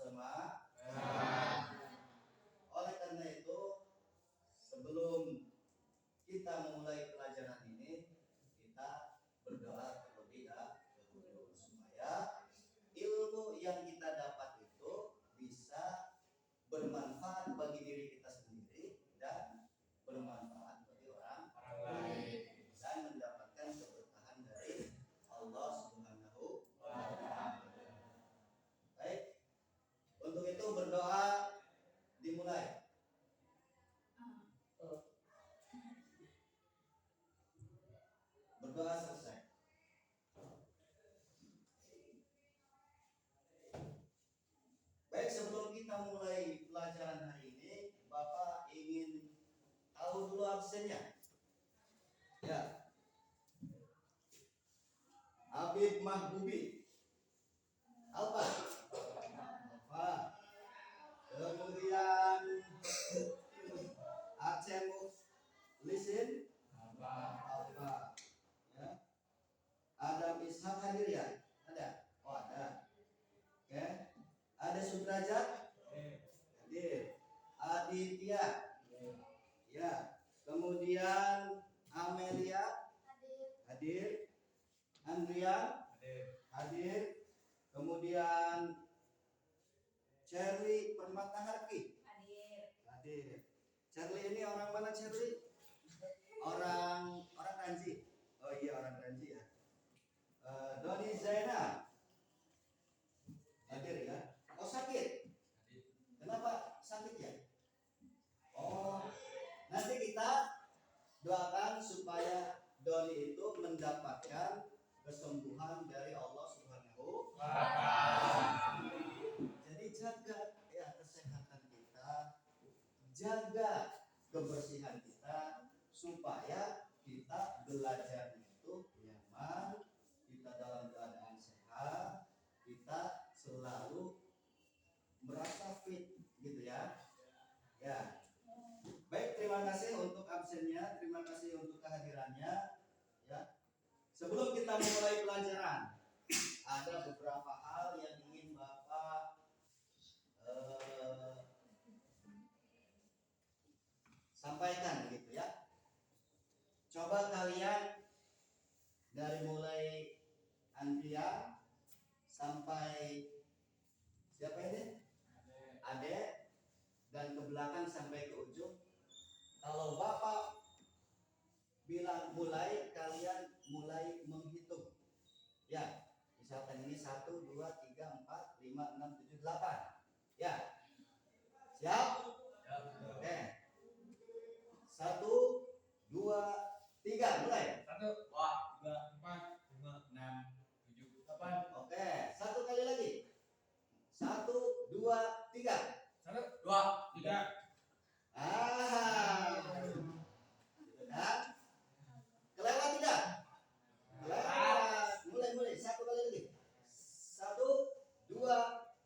bersemangat. Oleh karena itu, sebelum kita memulai pelajaran ini, kita berdoa terlebih dahulu supaya ilmu yang kita dapat itu bisa bermanfaat bagi diri kita sendiri dan bermanfaat bagi orang lain dan mendapatkan keberkahan dari Allah Subhanahu wa Ta'ala. Baik, untuk itu berdoa dimulai. Berdoa selesai. Baik, sebelum kita mulai pelajaran hari ini, Bapak ingin tahu dulu absennya. Ya. Habib Mahbubi. Apa? Kemudian Aceh Lisin. Apa? Ya. Adam Ishak hadir ya? Ada? Oh ada. Oke. Ada Sudrajat? Hadir. Aditya? Ya. Kemudian Amelia? Hadir. Andrea? Hadir. Kemudian Cherly Permataharki? Hadir. Cherly ini orang mana Cherly? Orang Ranji. Oh iya orang Ranji ya. Doni Zainal hadir ya. Oh sakit. Kenapa sakit ya? Oh nanti kita doakan supaya Doni itu mendapatkan kesembuhan dari Allah Subhanahu wa Ta'ala. Jadi jaga ya kesehatan kita, jaga kebersihan kita supaya kita belajar itu nyaman, kita dalam keadaan sehat, kita selalu merasa fit gitu ya. Ya. Baik, terima kasih untuk absennya, terima kasih untuk kehadirannya. Ya. Sebelum kita memulai pelajaran, ada beberapa hal yang ingin Bapak sampaikan gitu ya. Coba kalian dari mulai Andrea sampai siapa ini? Ade dan ke belakang sampai ke ujung. Kalau Bapak bilang mulai, kalian mulai menghitung. Ya, misalkan ini 1, 2, 3, 4, 5, 6, 7, 8. Ya. Siap? Oke. 1, 2, 3, mulai. 1, 2, 3, 4, 5, 6, 7, 8. Oke, satu kali lagi. 1, 2, 3. 1, 2, 3. Gitu kan? Kelewat tidak? Kelewat. Mulai. Satu kali lagi. 1, 2,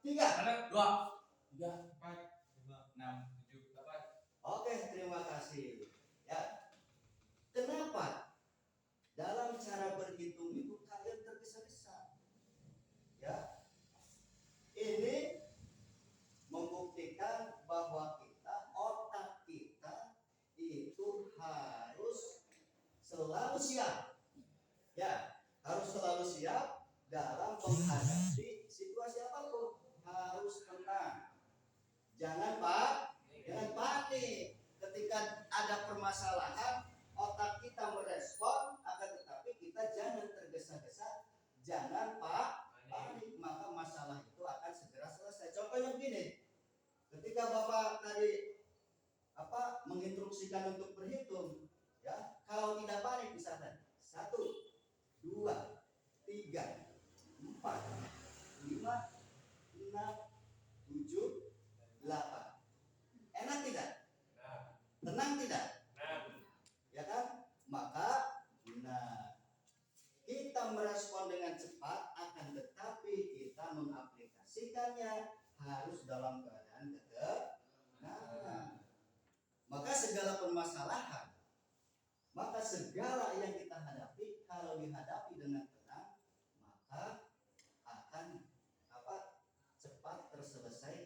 3. 1, 2, 3, 4, 5, 6, 7, 8. Oke, terima kasih. Ya. Kenapa? Dalam cara berhitung itu kalian tergesa-gesa. Ya. Ini membuktikan bahwa otak kita itu harus selalu siap. Ya, harus selalu siap dalam menghadapi situasi apapun. Harus tenang. Jangan panik. Ketika ada permasalahan, otak kita merespon, akan tetapi kita jangan tergesa-gesa, jangan panik, maka masalah itu akan segera selesai. Contohnya begini, ketika Bapak tadi menginstruksikan untuk berhitung, ya, kalau tidak panik misalkan 1, 2, 3, 4, 5, 6, 7, 8. Enak tidak? Tenang tidak? Ya kan? Maka kita merespon dengan cepat, akan tetapi kita mengaplikasikannya harus dalam keadaan ketenangan. Maka segala permasalahan, maka segala yang kita hadapi, kalau dihadapi dengan tenang, maka akan cepat terselesai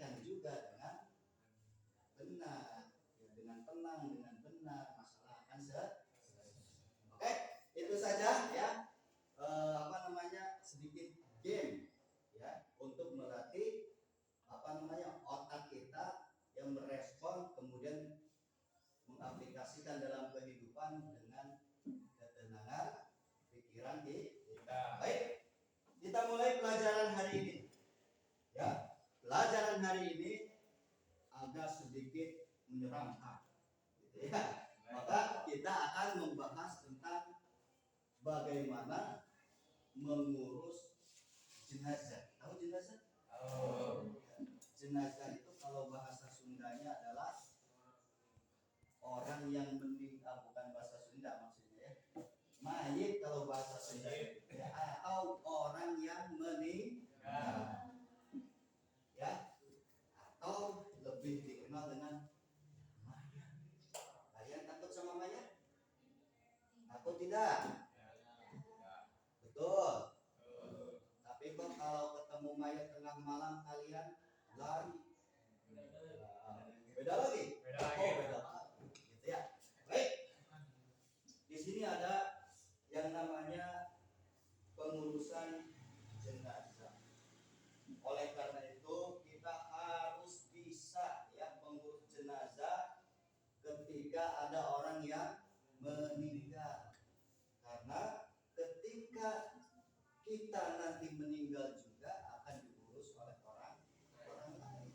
aplikasikan dalam kehidupan dengan ketenangan pikiran kita. Baik, kita mulai pelajaran hari ini. Ya, pelajaran hari ini agak sedikit menyeramkan, gitu ya. Maka kita akan membahas tentang bagaimana mengurus jenazah. Tahu jenazah? Jenazah itu kalau bahasa Sundanya adalah orang yang meninggal, bukan bahasa Sunda maksudnya ya. Mayit kalau bahasa Sunda ya, atau orang yang meninggal. Ya. Atau lebih dikenal dengan mayat. Kalian takut sama mayat? Takut tidak? Betul. Tapi kok kalau ketemu mayat tengah malam kalian lari? Beda lagi. Oh, beda lagi. Gitu ya. Baik. Di sini ada yang namanya pengurusan jenazah. Oleh karena itu kita harus bisa ya mengurus jenazah ketika ada orang yang meninggal. Karena ketika kita nanti meninggal juga akan diurus oleh orang lain.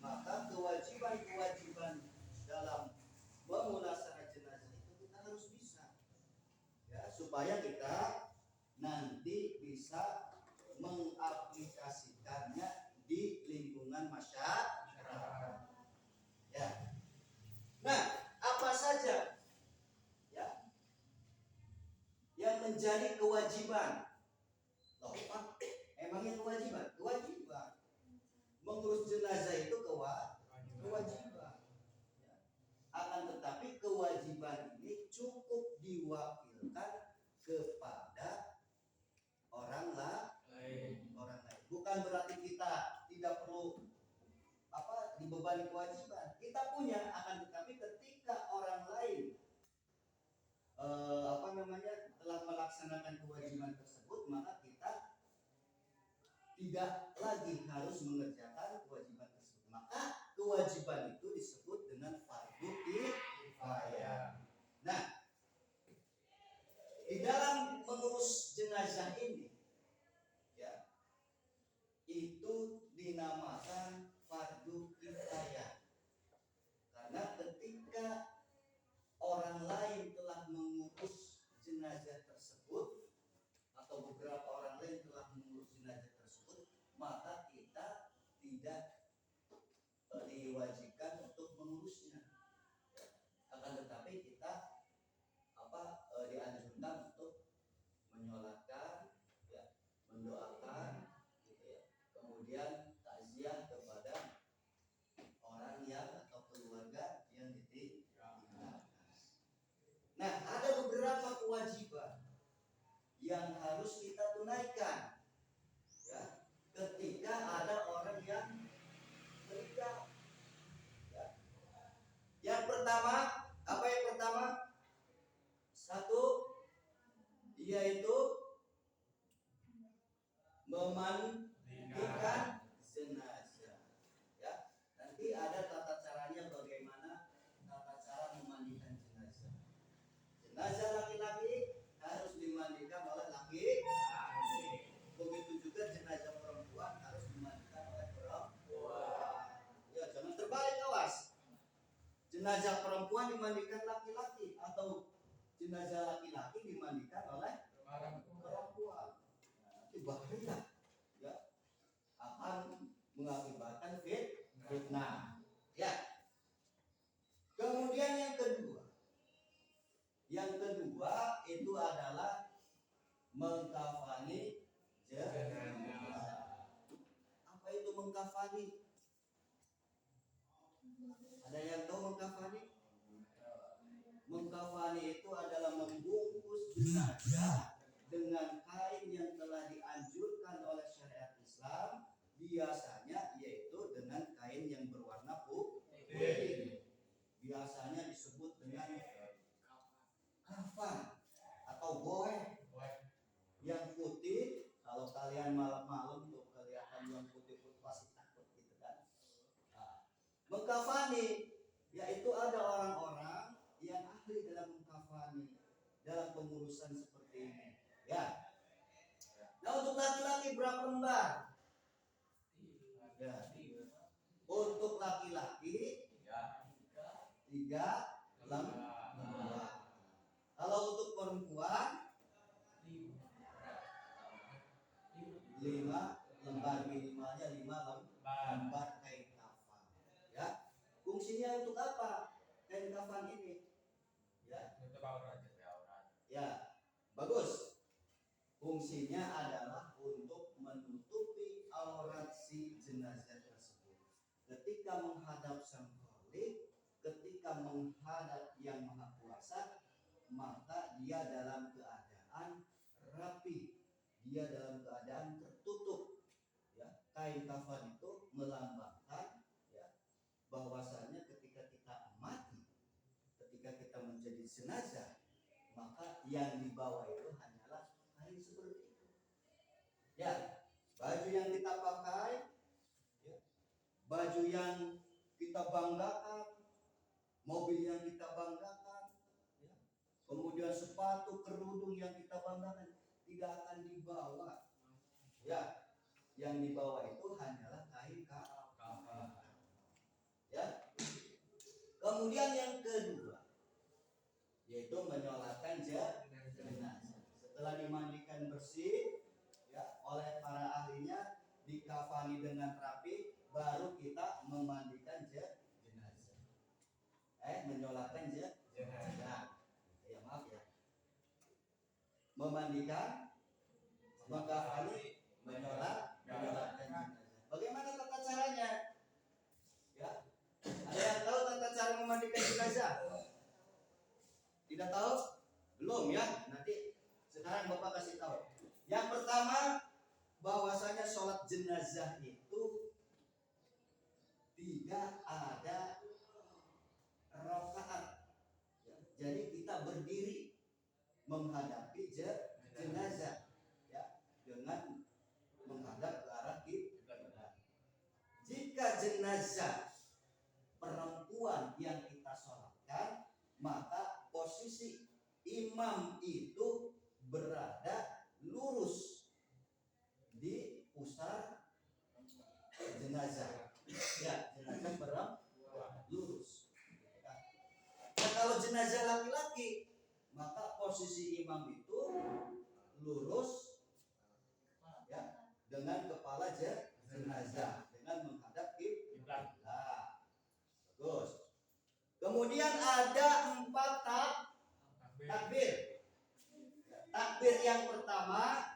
Maka kewajiban dalam memulasarkan jenazah itu kita harus bisa, ya, supaya kita nanti bisa mengaplikasikannya di lingkungan masyarakat. Ya. Nah, apa saja ya yang menjadi kewajiban? Loh, Pak, emangnya kewajiban? Kewajiban. Mengurus jenazah itu kewajiban. Ya. Akan tetapi kewajiban ini cukup diwakilkan kepada orang lain. Bukan berarti kita tidak perlu dibebani kewajiban. Kita punya, akan tetapi ketika orang lain telah melaksanakan kewajiban tersebut, maka kita tidak lagi harus mengerjakan kewajiban tersebut. Maka kewajiban itu disebut dengan fardu kifayah. Nah, di dalam mengurus jenazah ini ya, itu dinamakan fardu kifayah. Karena ketika orang lain telah mengurus jenazah tersebut atau beberapa orang lain telah mengurus jenazah tersebut, maka kita tidak diwajibkan untuk mengurusnya. Akan tetapi kita dianjurkan untuk menyolatkan, ya, mendoakan, gitu ya. Kemudian takziah kepada orang yang atau keluarga yang ditinggalkan. Nah, ada beberapa kewajiban yang harus kita tunaikan, ya, ketika ada orang yang meninggal. Ya. Yang pertama, apa yang pertama? Satu, yaitu memandikan jenazah. Ya, nanti ada tata caranya bagaimana tata cara memandikan jenazah. Jenazah laki-laki harus dimandikan oleh laki-laki. Begitu juga jenazah perempuan harus dimandikan oleh perempuan. Ya, jangan terbalik, awas. Jenazah perempuan dimandikan laki-laki atau jenazah laki-laki dimandikan oleh perempuan. Nanti bahaya, ya, akan mengakibatkan fitnah. Ya. Kemudian yang kedua itu adalah mengkafani jenazah. Apa itu mengkafani? Ada yang tahu mengkafani? Mengkafani itu adalah membungkus jenazah dengan kain yang telah dianjurkan oleh syariat Islam, biasanya yaitu dengan kain yang berwarna putih. Biasanya disebut dengan kafan atau goeh. Yang putih, kalau kalian malam-malam tuh kelihatan yang putih-putih pasti takut gitu kan. Nah, mengkafani yaitu ada orang-orang yang dalam pengurusan seperti ini. Ya. Nah, untuk laki-laki berapa lembar? Ya. Untuk laki-laki 3 lembar. Kalau untuk perempuan 5 lembar, minimalnya 5 lembar kain kafan. Ya. Fungsinya untuk apa kain kafan ini? Ya. Ya. Bagus. Fungsinya adalah untuk menutupi aurat si jenazah tersebut. Ketika menghadap Sang Khalik, ketika menghadap Yang Maha Kuasa, maka dia dalam keadaan rapi, dia dalam keadaan tertutup. Ya, kain kafan itu melambangkan ya bahwasanya ketika kita mati, ketika kita menjadi jenazah, maka yang dibawa itu hanyalah kain seperti itu. Ya, baju yang kita pakai, ya, baju yang kita banggakan, mobil yang kita banggakan, ya, kemudian sepatu, kerudung yang kita banggakan tidak akan dibawa. Ya, yang dibawa itu hanyalah kain kafan. Ya. Kemudian yang kedua yaitu menyolatkan jenazah. Setelah dimandikan bersih ya oleh para ahlinya, dikafani dengan rapi, baru kita memandikan jenazah. Menyolatkan jenazah. Ya maaf ya. Memandikan, mengkafani, menyolatkan jenazah. Bagaimana tata caranya? Ya. Ada yang tahu tata cara memandikan jenazah? Tidak tahu? Belum ya? Nanti sekarang Bapak kasih tahu. Yang pertama, bahwasanya sholat jenazah itu tidak ada rakaat. Ya, jadi kita berdiri menghadapi jenazah ya, dengan menghadap ke arah kiblat. Jika jenazah perempuan yang kita sholatkan, maka posisi imam itu berada lurus di pusar jenazah. Ya, jenazah perempuan lurus. Nah, kalau jenazah laki-laki, maka posisi imam itu lurus ya dengan kepala jenazah dengan menghadap kiblat. Bagus. Kemudian ada 4 takbir. Takbir yang pertama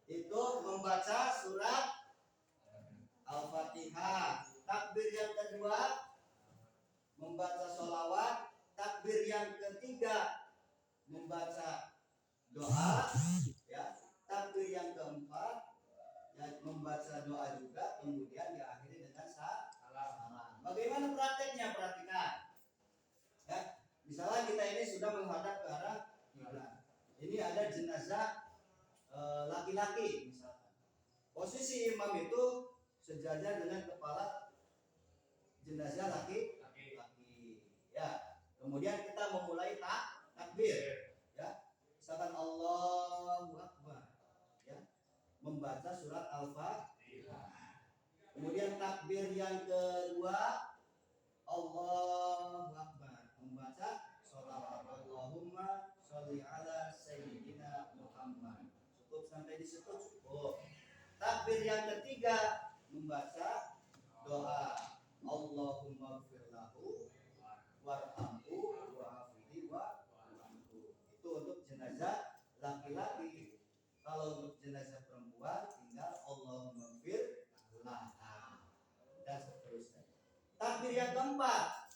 itu membaca surat Al-Fatihah. Takbir yang kedua membaca sholawat. Takbir yang ketiga membaca doa. Ya. Takbir yang keempat ya, membaca doa juga. Kemudian diakhiri dengan salam. Bagaimana prakteknya? Perhatikan. Ya. Misalnya kita ini sudah menghadap ke arah kiblat. Ini ada jenazah laki-laki misalkan. Posisi imam itu sejajar dengan kepala jenazah laki-laki. Ya. Kemudian kita memulai takbir. Ya. Misalkan Allahu Akbar. Ya. Membaca surat Al-Fatihah. Kemudian takbir yang kedua Allahu Akbar, membaca sholawat Allahumma sholli ala sayyidina Muhammad. Cukup sampai di situ cukup. Takbir yang ketiga membaca doa Allahumma ighfir lahu warhamhu wa'afihi wa'anhu. Itu untuk jenazah laki-laki. Kalau untuk jenazah perempuan tinggal Allahumma ighfir laha dan seterusnya. Takbir yang keempat,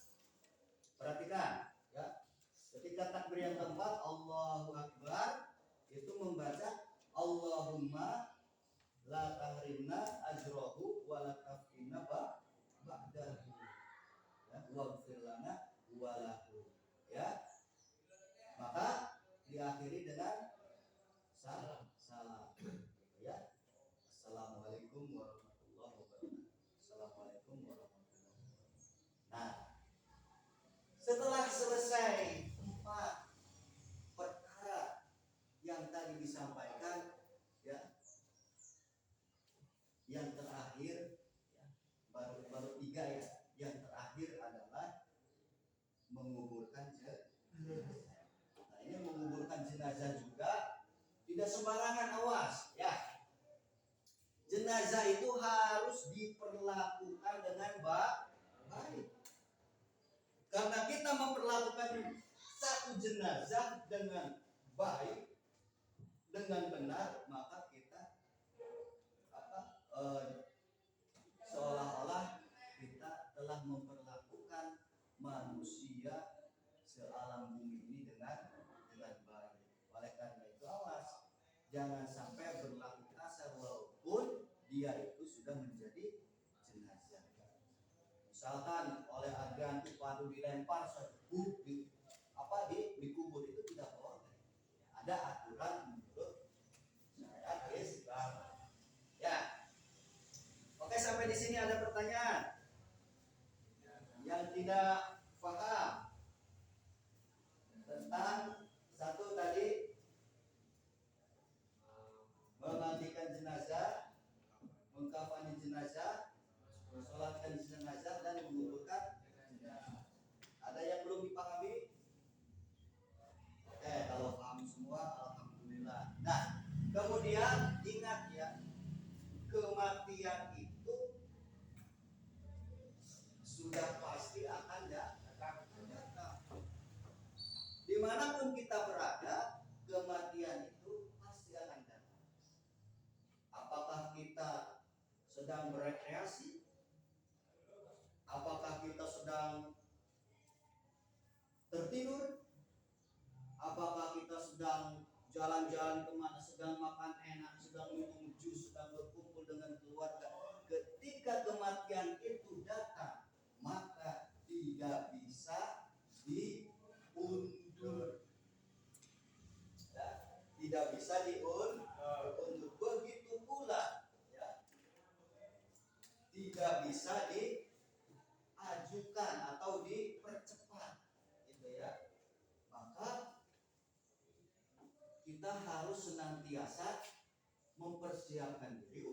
perhatikan ya. Ketika takbir yang keempat Allahu Akbar, itu membaca Allahumma la tahrimna ajrahu wa la tafkinna ba'dahu ya, waghfir lana wa lahu ya. Maka diakhiri dengan salam ya. Assalamualaikum warahmatullahi wabarakatuh. Assalamualaikum warahmatullahi wabarakatuh. Nah, setelah selesai 4 sembarangan, awas ya. Jenazah itu harus diperlakukan dengan baik. Karena kita memperlakukan satu jenazah dengan baik, dengan benar, maka kita seolah-olah kita telah memperlakukan manusia sealam bumi ini dengan baik. Oleh karena itu awas, jangan sampai berlaku kasar walaupun dia itu sudah menjadi jenazah. Misalkan oleh adegan padu dilempar dikubur, itu tidak boleh. Ada aturan menurut syariat Islam. Ya. Oke, sampai di sini ada pertanyaan yang tidak paham tentang satu tadi, memandikan jenazah, mengkafani jenazah, mensolatkan jenazah, dan menguburkan jenazah. Ada yang belum dipahami? Oke, kalau paham semua, alhamdulillah. Nah, kemudian ingat ya, kematian itu sudah pasti akan datang. Dimanapun kita berada, kematian itu pasti akan datang. Apakah kita sedang berekreasi? Apakah kita sedang tertidur? Apakah kita sedang jalan-jalan kemana, sedang makan enak, sedang minum jus, sedang berkumpul dengan keluarga? Ketika kematian itu datang, maka tidak bisa diundur. Ya, tidak bisa diundur. Begitu pula, ya, tidak bisa diajukan atau dipercepat, gitu ya. Maka kita harus senantiasa mempersiapkan diri